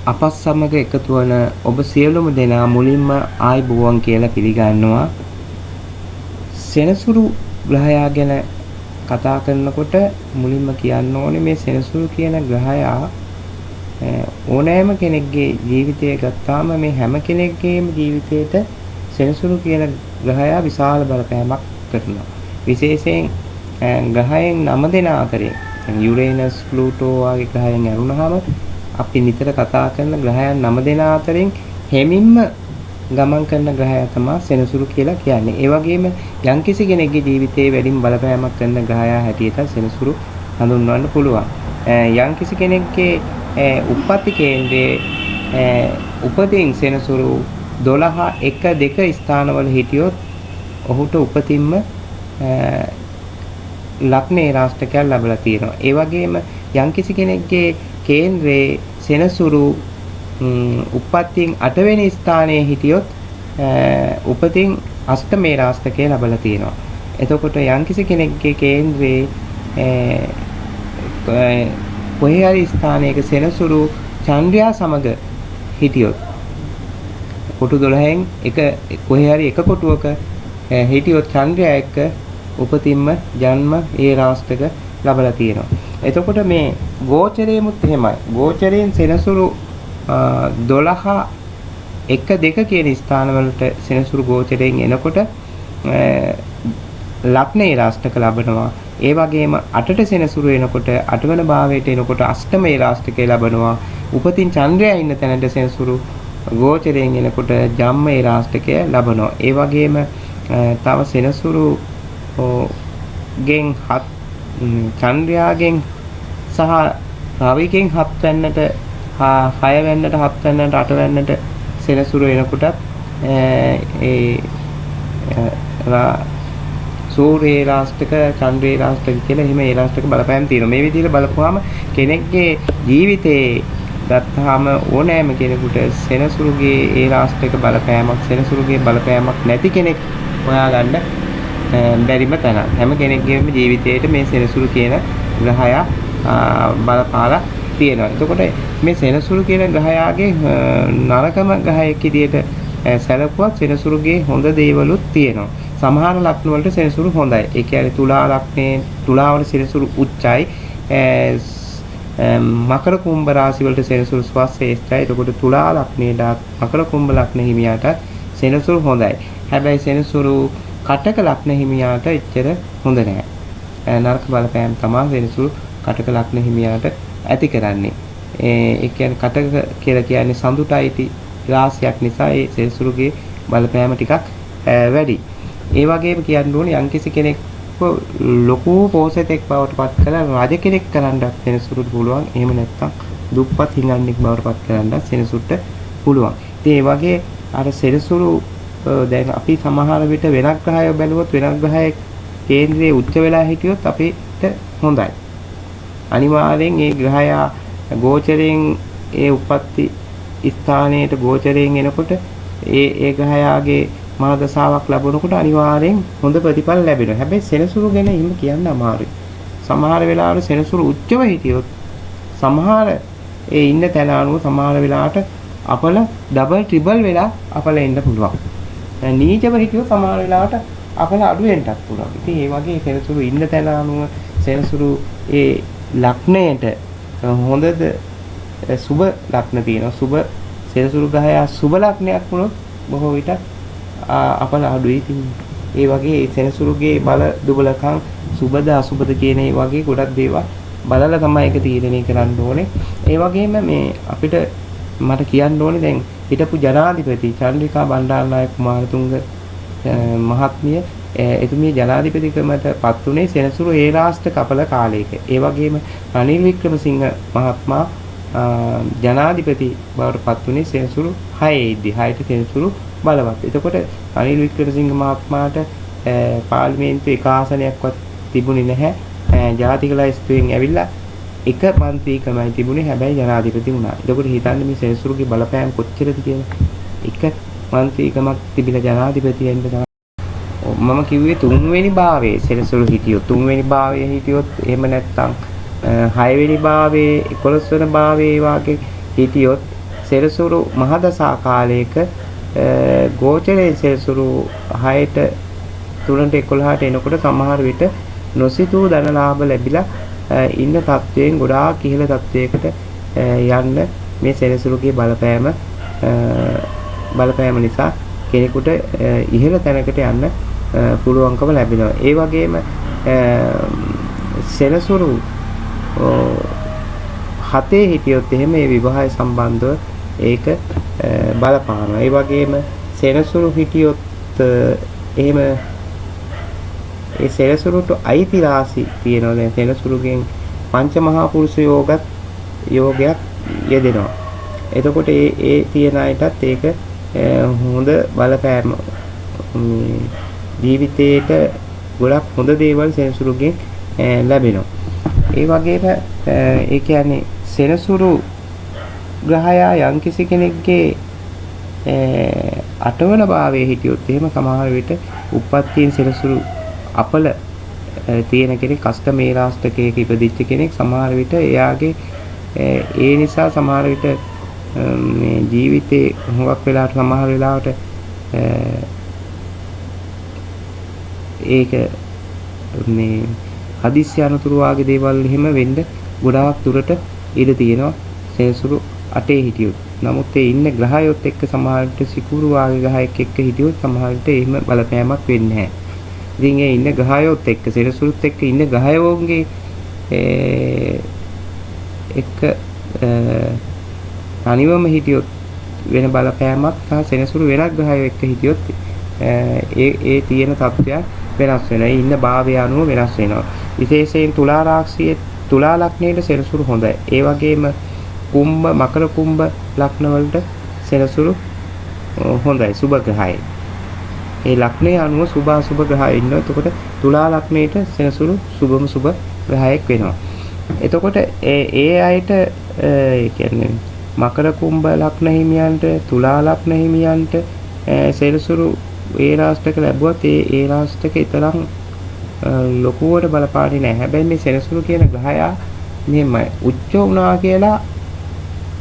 අපත් සමග එකතු වන ඔබ සියලුම දෙනා මුලින්ම ආයුබෝවන් කියලා පිළිගන්නවා. සෙනසුරු ග්‍රහයා ගැන කතා කරනකොට මුලින්ම කියන්න ඕනේ මේ සෙනසුරු කියන ග්‍රහයා ඕනෑම කෙනෙක්ගේ ජීවිතය ගත්තාම මේ හැම කෙනෙක්ගේම ජීවිතයට සෙනසුරු කියන ග්‍රහයා විශාල බලපෑමක් කරනවා. විශේෂයෙන් ග්‍රහයන් 9 දෙනා අතරින් යුරේනස් ප්ලූටෝ වගේ ග්‍රහයන් ඇරුණාම අපි නිතර කතා කරන ග්‍රහයන් 9 දෙනා අතරින් හැමින්ම ගමන් කරන ග්‍රහය තමයි සෙනසුරු කියලා කියන්නේ. ඒ වගේම යම්කිසි කෙනෙක්ගේ ජීවිතයේ වැඩිම බලපෑමක් කරන ග්‍රහයා හැටියට සෙනසුරු හඳුන්වන්න පුළුවන්. යම්කිසි කෙනෙක්ගේ උප්පත්ති කේන්ද්‍රයේ උපතින් සෙනසුරු 12 1 2 ස්ථානවල හිටියොත් ඔහුට උපතින්ම ලග්නේ රාශියක් ලැබලා තියෙනවා. ඒ වගේම යම්කිසි කෙනෙක්ගේ කේන්ද්‍රයේ සෙනසුරු උප්පත්තියෙන් 8 වෙනි ස්ථානයේ හිටියොත් උපතින් අෂ්ටමේ රාශියක් ලැබලා තියෙනවා. එතකොට යම්කිසි කෙනෙක්ගේ කේන්ද්‍රයේ කොහේ හරි ස්ථානයක සෙනසුරු චන්ද්‍රයා සමග හිටියොත් කොටු 12න් එක කොහේ හරි එක කොටුවක හිටියොත් චන්ද්‍රයා එක්ක උපතින්ම ජන්ම ඒ රාශියක ලැබලා තියෙනවා. එතකොට මේ ගෝචරයේමුත් එහෙමයි. ගෝචරයෙන් සෙනසුරු 12 1 2 කියන ස්ථානවලට සෙනසුරු ගෝචරයෙන් එනකොට ලග්නේ රාශියක ලැබෙනවා. ඒ වගේම 8ට සෙනසුරු එනකොට 8 වෙනි භාවයට එනකොට අෂ්ටමේ රාශියක ලැබෙනවා. උපතින් චන්ද්‍රයා ඉන්න තැනට සෙනසුරු ගෝචරයෙන් එනකොට ජම්මේ රාශියක ලැබෙනවා. ඒ වගේම තව සෙනසුරු ගෙන් චන්ද්‍රයාගෙන් සහ රවිගෙන් 7 වෙන්නට 6 වෙන්නට 7 වෙන්නට 8 වෙන්නට සෙනසුරු එනකොටත් ඒ සූර්ය රාශියක චන්ද්‍රේ රාශියක කියලා එහෙම ඒ රාශියක බලපෑම් තියෙනවා. මේ විදිහට බලපුවාම කෙනෙක්ගේ ජීවිතේ ගත්තාම ඕනෑම කෙනෙකුට සෙනසුරුගේ ඒ රාශියක බලපෑමක් සෙනසුරුගේ බලපෑමක් නැති කෙනෙක් හොයාගන්න බැරිම තැන. හැම කෙනෙක්ගේම ජීවිතේට මේ සෙනසුරු කියන ග්‍රහයා බලපාලා තියෙනවා. එතකොට මේ සෙනසුරු කියන ග්‍රහයාගේ නරකම ග්‍රහයෙක් විදියට සැලකුවත් සෙනසුරුගේ හොඳ දේවලුත් තියෙනවා. සමහර ලග්න වලට සෙනසුරු හොඳයි. ඒ කියන්නේ තුලා ලග්නේ තුලාවල සෙනසුරු උච්චයි. මකර කුම්භ රාශි වලට සෙනසුරු ස්වස්ථේෂ්ඨයි. එතකොට තුලා ලග්නේට මකර කුම්භ ලග්න හිමියාට සෙනසුරු හොඳයි. හැබැයි සෙනසුරු කටක ලග්න හිමියාට එච්චර හොඳ නැහැ. නරක බලපෑම් තමයි සෙනසුරු කටක ලග්න හිමියාට ඇති කරන්නේ. ඒ කියන්නේ කටක කියලා කියන්නේ සඳුටයිති රාශියක් නිසා ඒ සෙනසුරුගේ බලපෑම ටිකක් වැඩි. ඒ වගේම කියන්න ඕනේ යම්කිසි කෙනෙක් ලොකු පෝසතෙක් බවට පත් කරලා රජ කෙනෙක් කරන්නත් සෙනසුරුට පුළුවන්. එහෙම නැත්නම් දුප්පත් හිඟන්නෙක් බවට පත් කරන්නත් සෙනසුරුට පුළුවන්. ඉතින් ඒ වගේ අර සෙනසුරු දැන් අපි සමහර විට වෙනත් ග්‍රහය බැලුවොත් වෙනත් ග්‍රහයේ කේන්ද්‍රයේ උච්ච වෙලා හිටියොත් අපිට හොඳයි. අනිවාර්යෙන් ඒ ග්‍රහයා ගෝචරයෙන් ඒ උප්පත්ති ස්ථානයට ගෝචරයෙන් එනකොට ඒ ග්‍රහයාගේ මහා දශාවක් ලැබුණකොට අනිවාර්යෙන් හොඳ ප්‍රතිඵල ලැබෙනවා. හැබැයි සෙනසුරු ගැන එහෙම කියන්න අමාරුයි. සමහර වෙලාවට සෙනසුරු උච්චව හිටියොත් සමහර ඒ ඉන්න තැන අනුව සමහර වෙලාවට අපල ඩබල් ට්‍රිබල් වෙලා අපල එන්න පුළුවන්. නීචව හිටියොත් සමහර වෙලාවට අපල අඩු වෙන්නත් පුළුවන්. ඉතින් ඒ වගේ සෙනසුරු ඉන්න තැන අනුව සෙනසුරු ඒ ලග්නයට හොඳද සුබ ලග්න තියෙනවා. සුබ සෙනසුරු ග්‍රහයා සුබ ලග්නයක් වුණොත් බොහෝ විට අපල අඩුයි. ඉතින් ඒ වගේ සෙනසුරුගේ බල දුබලකම් සුබද අසුබද කියන ඒ වගේ ගොඩක් දේවල් බලලා තමයි ඒක තීරණය කරන්න ඕනේ. ඒ වගේම මේ අපිට මට කියන්න ඕනේ දැන් හිටපු ජනාධිපති චන්ද්‍රිකා බණ්ඩාරනායක කුමාරතුංග මහත්මිය එතුමිය ජනාධිපතිකමට පත් වුණේ සෙනසුරු ඒ රාෂ්ට්‍ර කපල කාලයක. ඒ වගේම රනිල් වික්‍රමසිංහ මහත්මයා ජනාධිපති බවට පත් වුණේ සෙනසුරු 6 ඉදි 6ට සෙනසුරු බලවත්. එතකොට රනිල් වික්‍රමසිංහ මහත්මයාට පාර්ලිමේන්තුවේ එක ආසනයක්වත් තිබුණේ නැහැ. ජාතික ලයිස්තුවෙන් ඇවිල්ලා එක මන්ත්‍රීකමයි තිබුණේ. හැබැයි ජනාධිපති වුණා. එතකොට හිතන්න මේ සෙනසුරුගේ බලපෑම කොච්චරද කියලා. එක මන්ත්‍රීකමක් තිබිලා ජනාධිපති වෙන්න තමයි මම කිව්වේ තුන්වෙනි භාවයේ සෙනසුරු හිටියොත් තුන්වෙනි භාවයේ හිටියොත් එහෙම නැත්නම් 6 වෙනි භාවයේ 11 වෙනි භාවයේ වාගේ හිටියොත් සෙනසුරු මහදසා කාලයක ගෝචරයේ සෙනසුරු 6ට 3ට 11ට එනකොට සමහර විට නොසිතූ ධන ලාභ ලැබිලා ඉන්න තත්වයෙන් ගොඩාක් ඉහළ තත්වයකට යන්න මේ සෙනසුරුගේ බලපෑම නිසා කෙනෙකුට ඉහළ තැනකට යන්න පුළුවන්කම ලැබෙනවා. ඒ වගේම සෙනසුරු 7 හිටියොත් එහෙම මේ විවාහය සම්බන්ධව ඒක බලපානවා. ඒ වගේම සෙනසුරු හිටියොත් එහෙම ඒ සෙනසුරුට අයිති රාශි තියෙනවා. දැන් සෙනසුරුගෙන් පංච මහා පුරුෂ යෝගයක් යෙදෙනවා. එතකොට ඒ තියෙන අයටත් ඒක හොඳ බලපෑම ජීවිතේට ගොඩක් හොඳ දේවල් සෙනසුරුගෙන් ලැබෙනවා. ඒ වගේම ඒ කියන්නේ සෙනසුරු ග්‍රහයා යම්කිසි කෙනෙක්ගේ අටවන භාවයේ හිටියොත් එහෙම සමහර විට උප්පත්තියෙන් සෙනසුරු අපල තියෙන කෙනෙක් අෂ්ටමේලාෂ්ටකයක ඉපදිච්ච කෙනෙක් සමහර විට එයාගේ ඒ නිසා සමහර විට මේ ජීවිතේ හුඟක් වෙලාවට සමහර වෙලාවට ඒක මේ හදිස්සි අනතුරු වාගේ දේවල් එහෙම වෙන්න ගොඩාක් දුරට ඉඩ තියෙනවා සෙනසුරු 8 හිටියොත්. නමුත් ඒ ඉන්න ග්‍රහයොත් එක්ක සමහර විට සිකුරු වාගේ ග්‍රහයක් එක්ක හිටියොත් සමහර විට එහෙම බලපෑමක් වෙන්නේ නැහැ. ඉතින් ඒ ඉන්න ග්‍රහයොත් එක්ක සෙනසුරුත් එක්ක ඉන්න ග්‍රහයෝන්ගේ එක්ක තනිවම හිටියොත් වෙන බලපෑමක් සහ සෙනසුරු වෙනත් ග්‍රහයෝ එක්ක හිටියොත් ඒ තියෙන තත්ත්වයන් වෙනස් වෙනවා. ඒ ඉන්න භාවය අනුව වෙනස් වෙනවා. විශේෂයෙන් තුලා රාශියේ තුලා ලග්නයේ සෙනසුරු හොඳයි. ඒ වගේම කුම්භ මකර කුම්භ ලග්න වලට සෙනසුරු හොඳයි. සුබ ග්‍රහයි. ඒ ලග්නයේ අනුව සුභ අසුභ ග්‍රහය ඉන්නවා. එතකොට තුලා ලග්නයේට සෙනසුරු සුභම සුභ ග්‍රහයක් වෙනවා. එතකොට ඒ අයට ඒ කියන්නේ මකර කුම්භ ලග්න හිමියන්ට තුලා ලග්න හිමියන්ට සෙනසුරු ඒ රාශියක ලැබුවත් ඒ රාශියක ඊතරම් ලොකුවට බලපාන්නේ නැහැ. හැබැයි මේ සෙනසුරු කියන ග්‍රහයා මෙහෙමයි උච්ච වුණා කියලා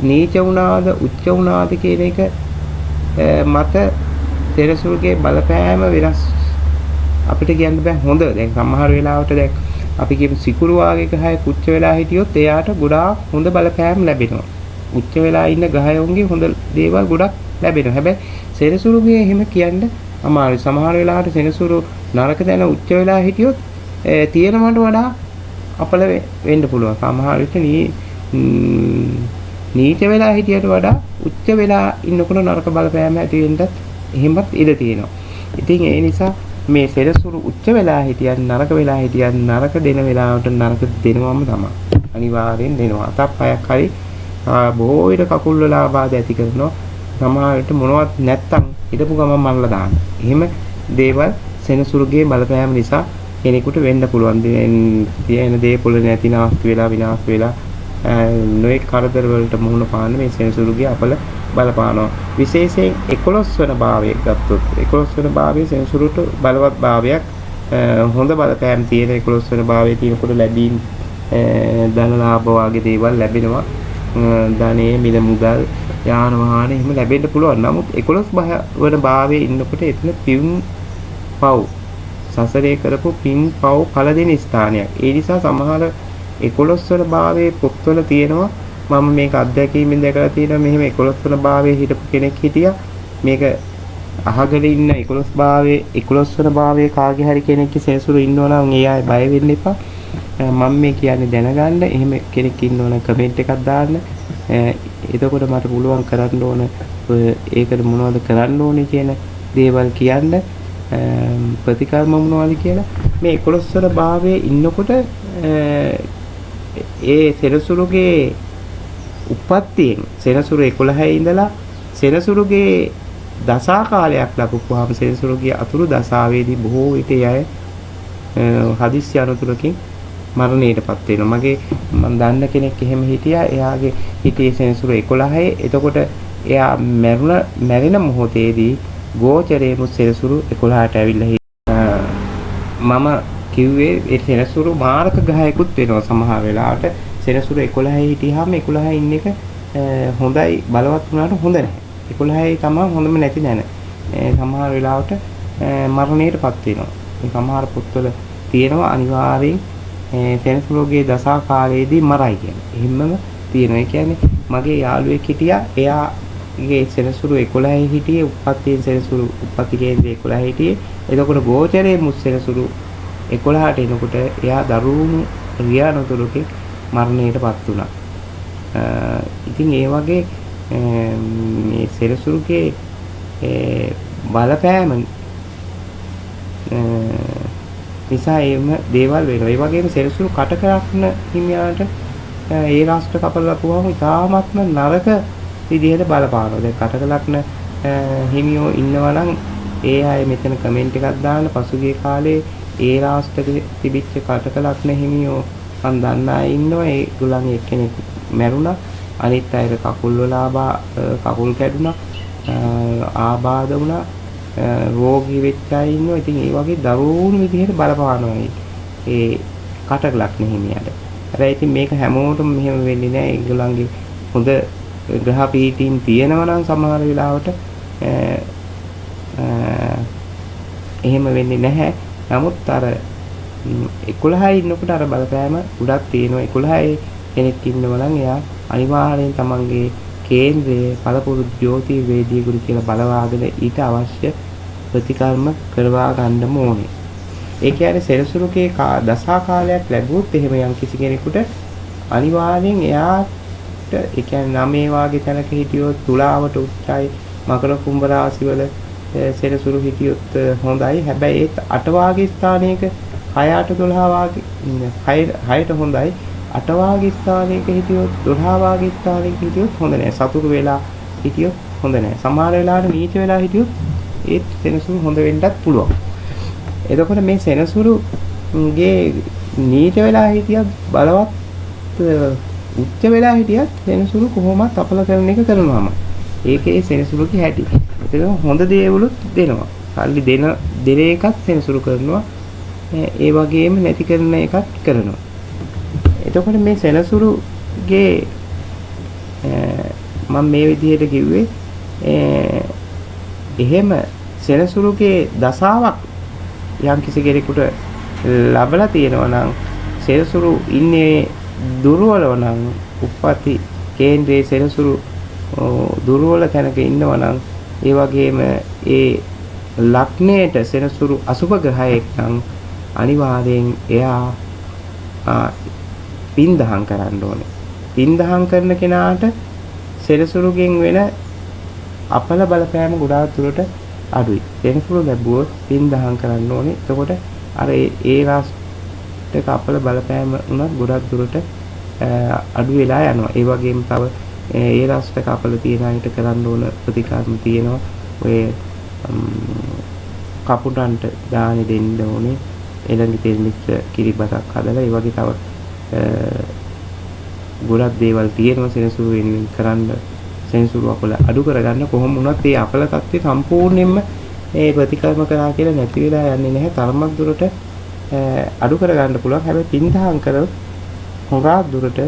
නීච වුණාද උච්ච වුණාද කියන එක මත සෙනසුරුගේ බලපෑම වෙනස් අපිට කියන්න බෑ. හොඳ දැන් සමහර වෙලාවට දැන් අපි කියමු සිකුරු වාගේ ග්‍රහයක උච්ච වෙලා හිටියොත් එයාට ගොඩාක් හොඳ බලපෑම් ලැබෙනවා. උච්ච වෙලා ඉන්න ග්‍රහයන්ගේ හොඳ දේවල් ගොඩක් ලැබෙනවා. හැබැයි සෙනසුරුගේ එහෙම කියන්න අමාරුයි. සමහර වෙලාවට සෙනසුරු නරක දැන උච්ච වෙලා හිටියොත් තියෙනවට වඩා අපල වෙන්න පුළුවන්. සමහර විට නීච වෙලා හිටියට වඩා උච්ච වෙලා ඉන්නකොට නරක බලපෑම ඇති වෙන්නත් එහෙමත් ඉඩ තියෙනවා. ඉතින් ඒ නිසා මේ සෙනසුරු උච්ච වෙලා හිටියන් නරක වෙලා හිටියන් නරක දෙන වෙලාවට නරක දෙනවම තමයි. අනිවාර්යෙන් දෙනවා. අතප්පයක් හරි බොහෝ විට කකුල් වල ආබාධ ඇති කරනවා. සමහරවිට මොනවත් නැත්තම් හිටපු ගමන් මරලා දාන්න. එහෙම දේවල් සෙනසුරුගේ බලපෑම නිසා කෙනෙකුට වෙන්න පුළුවන්. තියෙන දේ පොළ නැති නාස්ති වෙලා විනාශ වෙලා නොයෙක් කරදර වලට මුහුණ පාන්න මේ සෙනසුරුගේ අපල බලපානවා. විශේෂයෙන් 11 වන භාවයේ ගත්තොත් 11 වන භාවයේ සෙනසුරුට බලවත් භාවයක් හොඳ බලපෑම් තියෙන 11 වන භාවයේ තියෙනකොට ලැබීම් ධන ලාභ වගේ දේවල් ලැබෙනවා. ධනෙ මිල මුදල් යාන වාහන එහෙම ලැබෙන්න පුළුවන්. නමුත් 11 වන භාවයේ ඉන්නකොට එතන පින් පව් සසරේ කරපු පින් පව් ඵල දෙන ස්ථානයක්. ඒ නිසා සමහර 11 වන භාවයේ පොත්වල තියෙනවා. මම මේක අත්දැකීමෙන් දැකලා තියෙනවා. මෙහෙම 11 වන භාවයේ හිටපු කෙනෙක් හිටියා. මේක අහගෙන ඉන්න 11 වන භාවයේ කාගේ හරි කෙනෙක්ගේ සෙනසුරු ඉන්නවා නම් ඒ අය බය වෙන්න එපා. මම මේ කියන්නේ දැනගන්න. එහෙම කෙනෙක් ඉන්නවනම් කමෙන්ට් එකක් දාන්න. එතකොට මට පුළුවන් කරන්න ඕන ඒකට මොනවද කරන්න ඕනේ කියන දේවල් කියන්න. ප්‍රතිකර්ම මොනවද කියලා. මේ 11 වන භාවයේ ඉන්නකොට ඒ සෙනසුරුගේ උප්පත්තියෙන් සෙනසුරු 11 ඉඳලා සෙනසුරුගේ දසා කාලයක් ලැබුවාම සෙනසුරුගේ අතුරු දසාවේදී බොහෝ විට අය හදිස්සි අනතුරකින් මරණයටපත් වෙනවා. මම දන්න කෙනෙක් එහෙම හිටියා. එයාගේ හිතේ සෙනසුරු 11. එතකොට එයා මැරෙන මොහොතේදී ගෝචරයේ මුත් සෙනසුරු 11ට ඇවිල්ලා මම කිව්වේ ඒ සෙනසුරු මාරක ග්‍රහයකුත් වෙනවා. සමහර වෙලාවට සෙනසුරු 11 හිටියාම 11 ඉන්න එක හොඳයි බලවත් වුණාට හොඳ නැහැ. 11යි තමයි හොඳම නැති දැන. සමහර වෙලාවට මරණයටපත් වෙනවා. මේ සමහර පොත්වල තියෙනවා අනිවාර්යෙන් සෙනසුරුගේ දසා කාලයේදී මරයි කියන්නේ. එහෙමම තියෙනවා. ඒ කියන්නේ මගේ යාළුවෙක් හිටියා. එයාගේ සෙනසුරු 11 හිටියේ උප්පත්තියෙන් සෙනසුරු උප්පත්ති කේන්ද්‍රයේ 11 හිටියේ. එතකොට ගෝචරයේ මුස් සෙනසුරු 11ට එනකොට එයා දරුණු රියානතුරුකේ මරණයටපත් වුණා. ඉතින් ඒ වගේ මේ සෙනසුරුගේ බලපෑම නිසා එම දේවල් වෙනවා. ඒ වගේම සෙනසුරු කටකරක්න හිමියාට ඒ රාෂ්ට්‍ර කපල ලකුවම ඉතාමත්ම නරක විදිහට බලපානවා. දැන් කටකලක්න හිමියෝ ඉන්නවා නම් ඒ අය මෙතන කමෙන්ට් එකක් දාන්න පසුගිය කාලේ ඒ රාෂ්ට්‍රයේ තිබිච්ච කටකලක්න හිමියෝ මන් දන්න අය ඉන්නවා. ඒගොල්ලන්ගේ එක්කෙනෙක් මැරුණා. අනිත් අයට කකුල් වල කකුල් කැඩුනා. ආබාධ වුණා. රෝගී වෙච්ච අය ඉන්නවා. ඉතින් ඒ වගේ දරුණු විදිහට බලපානවා ඒ කටකලක්න හිමියට. හැබැයි ඉතින් මේක හැමෝටම මෙහෙම වෙන්නේ නැහැ. ඒගොල්ලන්ගේ හොඳ ග්‍රහ පීඨීන් තියෙනවා නම් සමහර වෙලාවට එහෙම වෙන්නේ නැහැ. නමුත් අර 11 ඉන්නකොට අර බලපෑම උඩක් තියෙනවා. 11 කෙනෙක් ඉන්නවා නම් එයා අනිවාර්යෙන් තමන්ගේ කේන්ද්‍රයේ පළපුරු ජ්‍යොතිර්වේදී ගුරු කියලා බලවාගෙන ඊට අවශ්‍ය ප්‍රතිකර්ම කරවා ගන්නම ඕනේ. ඒ කියන්නේ සෙනසුරුගේ දසා කාලයක් ලැබුවොත් එහෙම යම් කිසි කෙනෙකුට අනිවාර්යෙන් එයාට ඒ කියන්නේ 9 වාගේ තැනක හිටියොත් තුලාවට උච්චයි මකර කුම්භ රාශිවල සෙනසුරු හිටියොත් හොඳයි. හැබැයි ඒත් 8 වාගේ ස්ථානයක 6 12 වාගේ 6ට හොඳයි. 8 වාගේ ස්ථානයක හිටියොත් 12 වාගේ ස්ථානයක හිටියොත් හොඳ නැහැ. සතුරු වෙලා හිටියොත් හොඳ නැහැ. සමහර වෙලාවට නීච වෙලා හිටියොත් ඒත් සෙනසුරු හොඳ වෙන්නත් පුළුවන්. එතකොට මේ සෙනසුරුගේ නීච වෙලා හිටියත් බලවත් උච්ච වෙලා හිටියත් සෙනසුරු කොහොමත් අපල කරන එක කරනවාම. ඒකේ සෙනසුරුගේ හැටි. ඒක හොඳ දේවලුත් දෙනවා. සල්ලි දෙන එකත් සෙනසුරු කරනවා. ඒ වගේම නැති කරන එකත් කරනවා. එතකොට මේ සෙනසුරුගේ මම මේ විදිහට කිව්වේ එහෙම සෙනසුරුගේ දසාවක් යම් කිසි කෙනෙකුට ලැබලා තියෙනවා නම් සෙනසුරු ඉන්නේ දුර්වලව නම් උප්පත්ති කේන්ද්‍රයේ සෙනසුරු දුර්වල තැනක ඉන්නවා නම් ඒ වගේම ඒ ලග්නයට සෙනසුරු අසුභ ග්‍රහයෙක් නම් අනිවාර්යෙන් එයා පින්දහම් කරන්න ඕනේ. පින්දහම් කරන කෙනාට සෙනසුරුගෙන් වෙන අපල බලපෑම ගොඩාක් දුරට අඩුයි. සෙනසුරු ලැබුවොත් පින්දහම් කරන්න ඕනේ. එතකොට අර ඒ රාශියක අපල බලපෑම උනත් ගොඩාක් දුරට අඩු වෙලා යනවා. ඒ වගේම තව ඒ රාශියක අපල තියෙන අයට කරන්න ඕන ප්‍රතිකාරම තියෙනවා. ඔය කපුටන්ට දානි දෙන්න ඕනේ. එළඟි තෙල්ලිච්ච කිරිබතක් හදලා ඒ වගේ තව ගොඩක් දේවල් තියෙනවා සෙනසුරු වෙනුවෙන් කරන්න. සෙනසුරු අපල අඩු කරගන්න කොහොම වුණත් ඒ අපල තත්ත්වය සම්පූර්ණයෙන්ම ඒ ප්‍රතිකර්ම කරා කියලා නැති වෙලා යන්නේ නැහැ. තරමක් දුරට අඩු කරගන්න පුළුවන්. හැබැයි පින්දහම් කරොත් හොඟා දුරට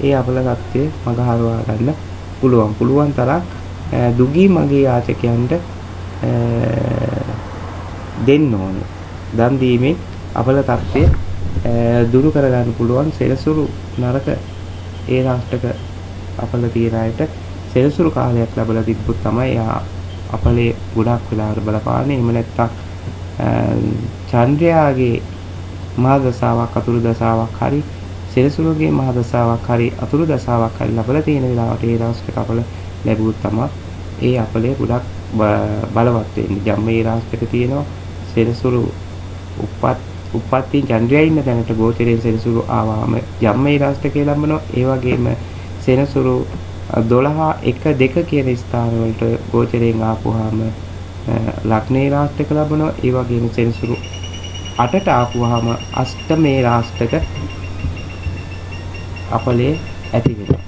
ඒ අපල තත්ත්වය මගහරවා ගන්න පුළුවන්. පුළුවන් තරම් දුගී මගේ යාචකයන්ට දෙන්න ඕනේ. දන් දීමෙන් අපල තත්ත්වය දුරු කරගන්න පුළුවන්. සෙනසුරු නරක ඒ රාෂ්ට්‍රක අපල තියන අයට සෙනසුරු කාලයක් ලැබලා තිබ්බොත් තමයි අපලේ ගොඩක් වෙලාවට බලපාන්නේ. එහෙම නැත්නම් චන්ද්‍රයාගේ මහා දසාවක් අතුරු දසාවක් හරි සෙනසුරුගේ මහා දසාවක් හරි අතුරු දසාවක් හරි ලැබලා තියෙන වෙලාවට ඒ රාෂ්ට්‍රක අපල ලැබුවොත් තමයි ඒ අපලේ ගොඩක් බලවත් වෙන්නේ. ජම්මේ රාෂ්ට්‍රක තියෙනවා සෙනසුරු උප්පත්ති චන්ද්‍රයා ඉන්න තැනට ගෝචරයෙන් සෙනසුරු ආවාම ජම්මේ රාෂ්ට්‍රකේ ලැබෙනවා. ඒ වගේම සෙනසුරු 12 1 2 කියන ස්ථාන වලට ගෝචරයෙන් ආපුවාම ලග්නේ රාෂ්ට්‍රක ලැබෙනවා. ඒ වගේම සෙනසුරු 8ට ආපුවාම අෂ්ටමේ රාෂ්ට්‍රක අපලේ ඇති වෙනවා.